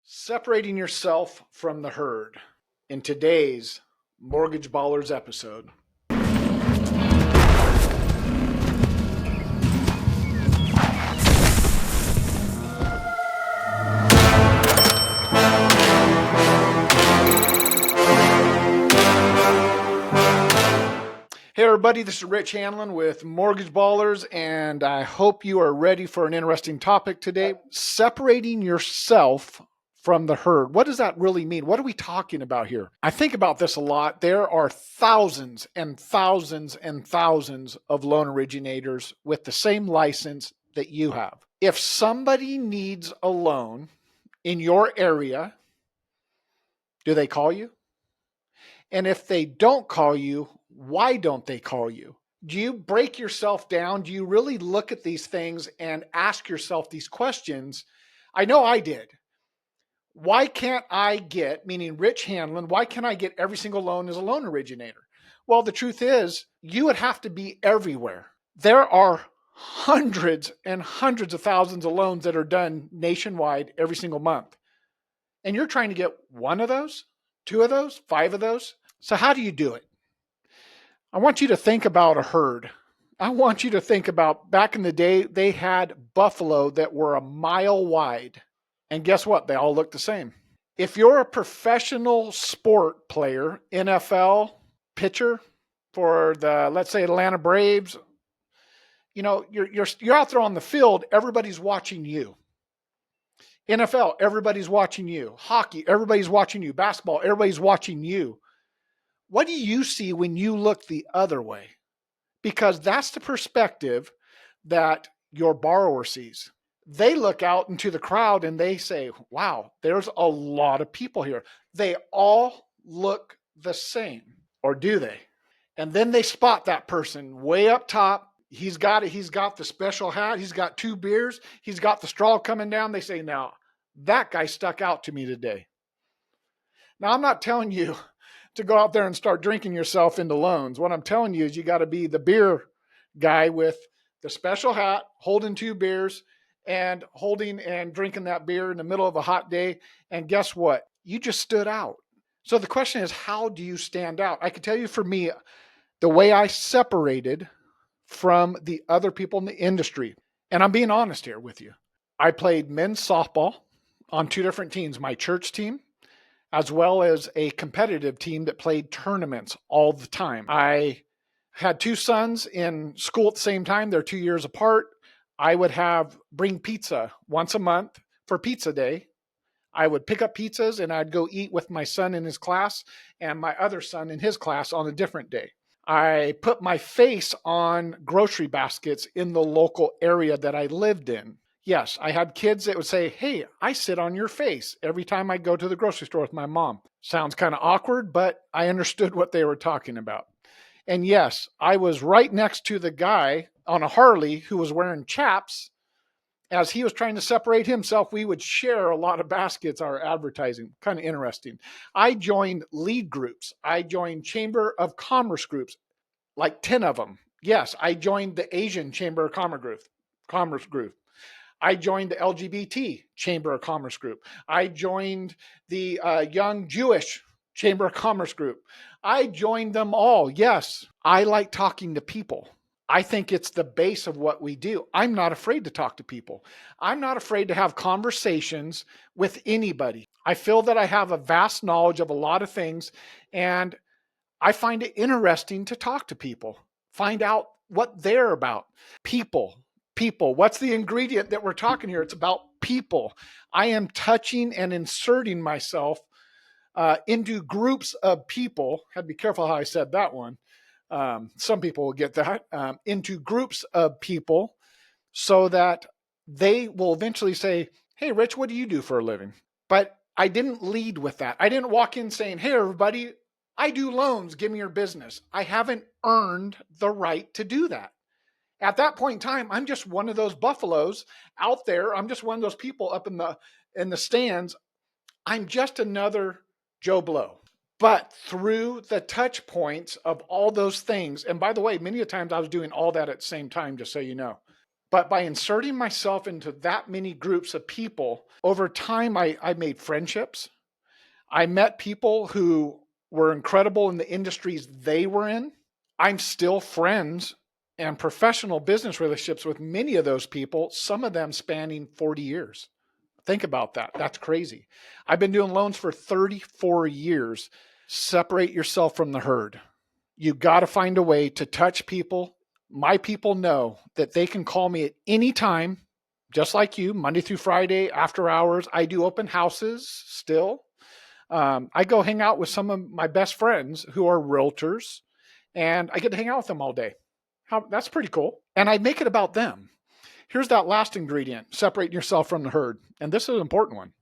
Separating yourself from the herd in today's Mortgage Ballers episode. Hey everybody, this is Rich Hanlin with Mortgage Ballers, and I hope you are ready for an interesting topic today. Separating yourself from the herd. What does that really mean? What are we talking about here? I think about this a lot. There are thousands and thousands and thousands of loan originators with the same license that you have. If somebody needs a loan in your area, do they call you? And if they don't call you, why don't they call you? Do you break yourself down? Do you really look at these things and ask yourself these questions? I know I did. Why can't I get, meaning Rich Hanlin, why can't I get every single loan as a loan originator? Well, the truth is, you would have to be everywhere. There are hundreds and hundreds of thousands of loans that are done nationwide every single month. And you're trying to get one of those, two of those, five of those. So how do you do it? I want you to think about a herd. I want you to think about back in the day, they had buffalo that were a mile wide. And guess what? They all look the same. If you're a professional sport player, NFL pitcher for the, let's say, Atlanta Braves, you know, you're out there on the field, everybody's watching you. NFL, everybody's watching you. Hockey, everybody's watching you. Basketball, everybody's watching you. What do you see when you look the other way? Because that's the perspective that your borrower sees. They look out into the crowd and they say, wow, there's a lot of people here. They all look the same, or do they? And then they spot that person way up top. He's got it. He's got the special hat. He's got two beers. He's got the straw coming down. They say, now, that guy stuck out to me today. Now, I'm not telling you to go out there and start drinking yourself into loans. What I'm telling you is you got to be the beer guy with the special hat, holding two beers and holding and drinking that beer in the middle of a hot day. And guess what? You just stood out. So the question is, how do you stand out? I can tell you for me, the way I separated from the other people in the industry, and I'm being honest here with you. I played men's softball on two different teams, my church team, as well as a competitive team that played tournaments all the time. I had two sons in school at the same time. They're 2 years apart. I would bring pizza once a month for pizza day. I would pick up pizzas and I'd go eat with my son in his class and my other son in his class on a different day. I put my face on grocery baskets in the local area that I lived in. Yes, I had kids that would say, hey, I sit on your face every time I go to the grocery store with my mom. Sounds kind of awkward, but I understood what they were talking about. And yes, I was right next to the guy on a Harley who was wearing chaps. As he was trying to separate himself, we would share a lot of baskets, our advertising. Kind of interesting. I joined lead groups. I joined Chamber of Commerce groups, like 10 of them. Yes, I joined the Asian Chamber of Commerce group. I joined the LGBT Chamber of Commerce group. I joined the Young Jewish Chamber of Commerce group. I joined them all. Yes, I like talking to people. I think it's the base of what we do. I'm not afraid to talk to people. I'm not afraid to have conversations with anybody. I feel that I have a vast knowledge of a lot of things, and I find it interesting to talk to people, find out what they're about. People. What's the ingredient that we're talking here? It's about people. I am touching and inserting myself into groups of people. Had to be careful how I said that one. Some people will get that. Into groups of people so that they will eventually say, hey, Rich, what do you do for a living? But I didn't lead with that. I didn't walk in saying, hey, everybody, I do loans. Give me your business. I haven't earned the right to do that. At that point in time, I'm just one of those buffaloes out there. I'm just one of those people up in the stands. I'm just another Joe Blow. But through the touch points of all those things, and by the way, many of times I was doing all that at the same time, just so you know. But by inserting myself into that many groups of people, over time, I made friendships. I met people who were incredible in the industries they were in. I'm still friends and professional business relationships with many of those people, some of them spanning 40 years. Think about that. That's crazy. I've been doing loans for 34 years. Separate yourself from the herd. You got to find a way to touch people. My people know that they can call me at any time, just like you, Monday through Friday, after hours. I do open houses still. I go hang out with some of my best friends who are realtors, and I get to hang out with them all day. That's pretty cool. And I make it about them. Here's that last ingredient, separating yourself from the herd. And this is an important one.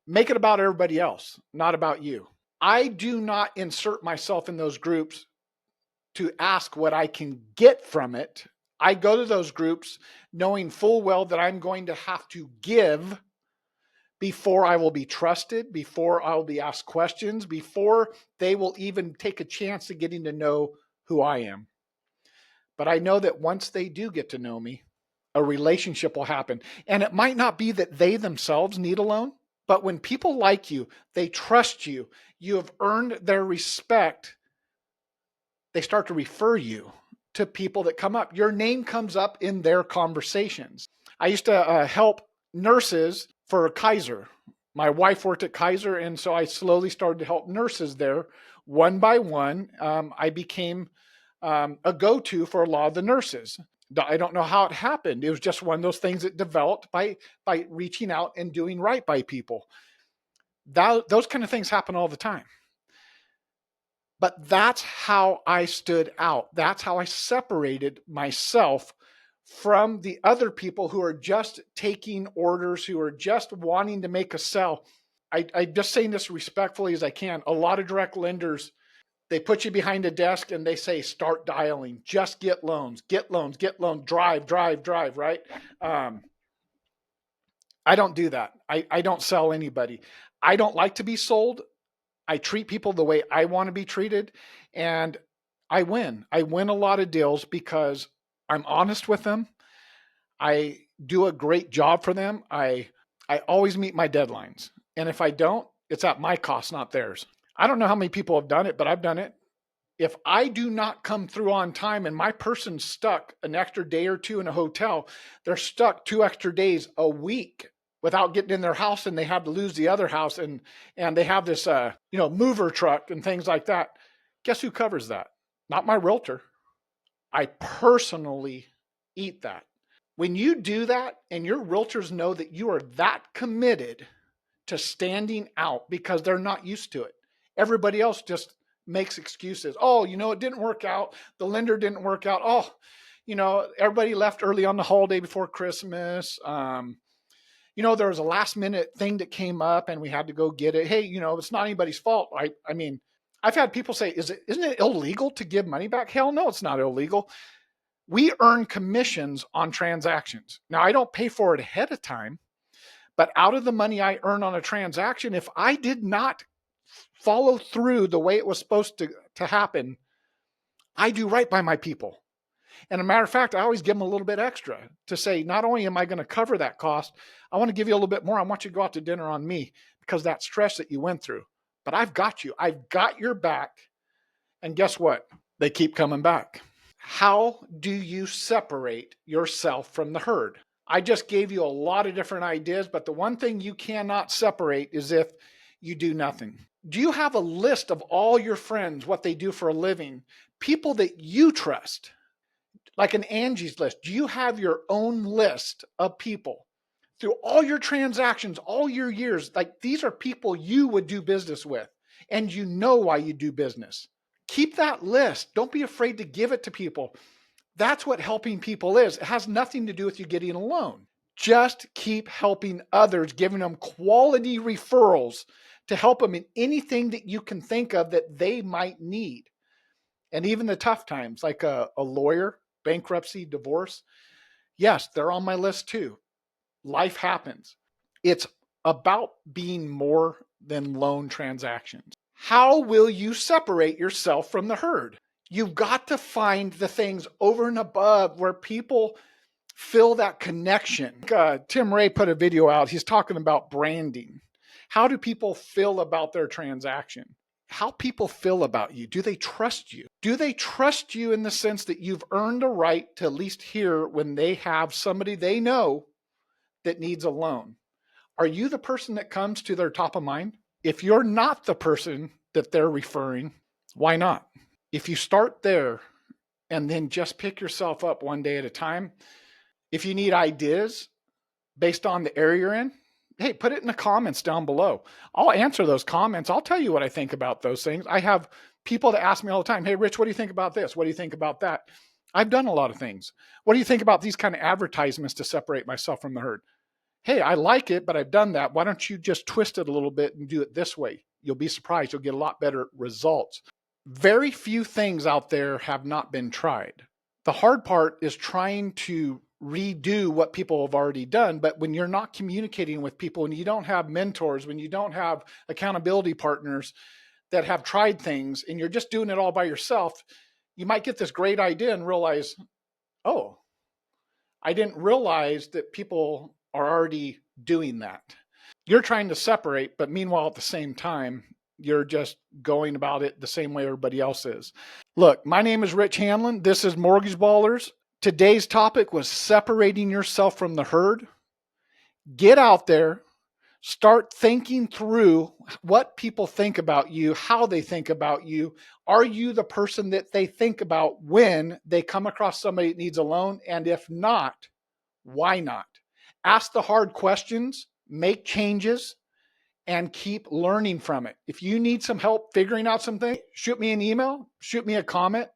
Make it about everybody else, not about you. I do not insert myself in those groups to ask what I can get from it. I go to those groups knowing full well that I'm going to have to give before I will be trusted, before I will be asked questions, before they will even take a chance of getting to know who I am. But I know that once they do get to know me, a relationship will happen. And it might not be that they themselves need a loan, but when people like you, they trust you, you have earned their respect, they start to refer you to people that come up. Your name comes up in their conversations. I used to help nurses for Kaiser. My wife worked at Kaiser, and so I slowly started to help nurses there one by one. I became a go-to for a lot of the nurses. I don't know how it happened. It was just one of those things that developed by reaching out and doing right by people. Those kind of things happen all the time. But that's how I stood out. That's how I separated myself from the other people who are just taking orders, who are just wanting to make a sell. I'm just saying this respectfully as I can. A lot of direct lenders, they put you behind a desk and they say, start dialing, just get loans, drive, right? I don't do that. I don't sell anybody. I don't like to be sold. I treat people the way I want to be treated, and I win. I win a lot of deals because I'm honest with them. I do a great job for them. I always meet my deadlines. And if I don't, it's at my cost, not theirs. I don't know how many people have done it, but I've done it. If I do not come through on time and my person's stuck an extra day or two in a hotel, they're stuck 2 extra days a week without getting in their house, and they had to lose the other house, and they have this mover truck and things like that. Guess who covers that? Not my realtor. I personally eat that. When you do that and your realtors know that you are that committed to standing out because they're not used to it, everybody else just makes excuses. Oh, it didn't work out. The lender didn't work out. Oh, everybody left early on the holiday before Christmas. There was a last minute thing that came up and we had to go get it. Hey, it's not anybody's fault. I mean, I've had people say, isn't it illegal to give money back? Hell no, it's not illegal. We earn commissions on transactions. Now, I don't pay for it ahead of time, but out of the money I earn on a transaction, if I did not follow through the way it was supposed to happen, I do right by my people. And a matter of fact, I always give them a little bit extra to say, not only am I going to cover that cost, I want to give you a little bit more. I want you to go out to dinner on me because that stress that you went through. But I've got you. I've got your back. And guess what? They keep coming back. How do you separate yourself from the herd? I just gave you a lot of different ideas, but the one thing you cannot separate is if you do nothing. Do you have a list of all your friends, what they do for a living, people that you trust? Like an Angie's list. Do you have your own list of people through all your transactions, all your years? Like, these are people you would do business with, and you know why you do business. Keep that list. Don't be afraid to give it to people. That's what helping people is. It has nothing to do with you getting a loan. Just keep helping others, giving them quality referrals to help them in anything that you can think of that they might need. And even the tough times, like a lawyer, bankruptcy, divorce. Yes, they're on my list too. Life happens. It's about being more than loan transactions. How will you separate yourself from the herd? You've got to find the things over and above where people feel that connection. Tim Ray put a video out. He's talking about branding. How do people feel about their transaction? How people feel about you? Do they trust you? Do they trust you in the sense that you've earned a right to at least hear when they have somebody they know that needs a loan? Are you the person that comes to their top of mind? If you're not the person that they're referring, why not? If you start there and then just pick yourself up one day at a time, if you need ideas based on the area you're in, hey, put it in the comments down below. I'll answer those comments. I'll tell you what I think about those things. I have people that ask me all the time, hey, Rich, what do you think about this? What do you think about that? I've done a lot of things. What do you think about these kind of advertisements to separate myself from the herd? Hey, I like it, but I've done that. Why don't you just twist it a little bit and do it this way? You'll be surprised. You'll get a lot better results. Very few things out there have not been tried. The hard part is trying to redo what people have already done. But when you're not communicating with people, and you don't have mentors, when you don't have accountability partners that have tried things, and you're just doing it all by yourself, you might get this great idea and realize, oh, I didn't realize that people are already doing that. You're trying to separate, but meanwhile, at the same time, you're just going about it the same way everybody else is. Look, my name is Rich Hanlin. This is Mortgage Ballers. Today's topic was separating yourself from the herd. Get out there, start thinking through what people think about you, how they think about you. Are you the person that they think about when they come across somebody that needs a loan? And if not, why not? Ask the hard questions, make changes, and keep learning from it. If you need some help figuring out something, shoot me an email, shoot me a comment.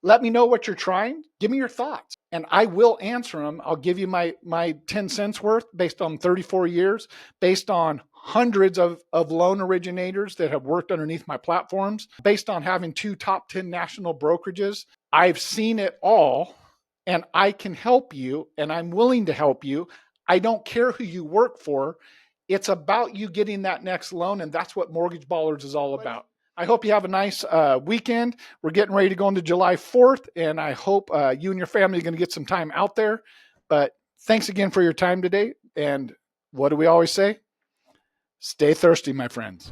Let me know what you're trying. Give me your thoughts, and I will answer them. I'll give you my 10 cents worth based on 34 years, based on hundreds of loan originators that have worked underneath my platforms, based on having 2 top 10 national brokerages. I've seen it all, and I can help you, and I'm willing to help you. I don't care who you work for. It's about you getting that next loan, and that's what Mortgage Ballers is all about. I hope you have a nice weekend. We're getting ready to go into July 4th, and I hope you and your family are going to get some time out there. But thanks again for your time today. And what do we always say? Stay thirsty, my friends.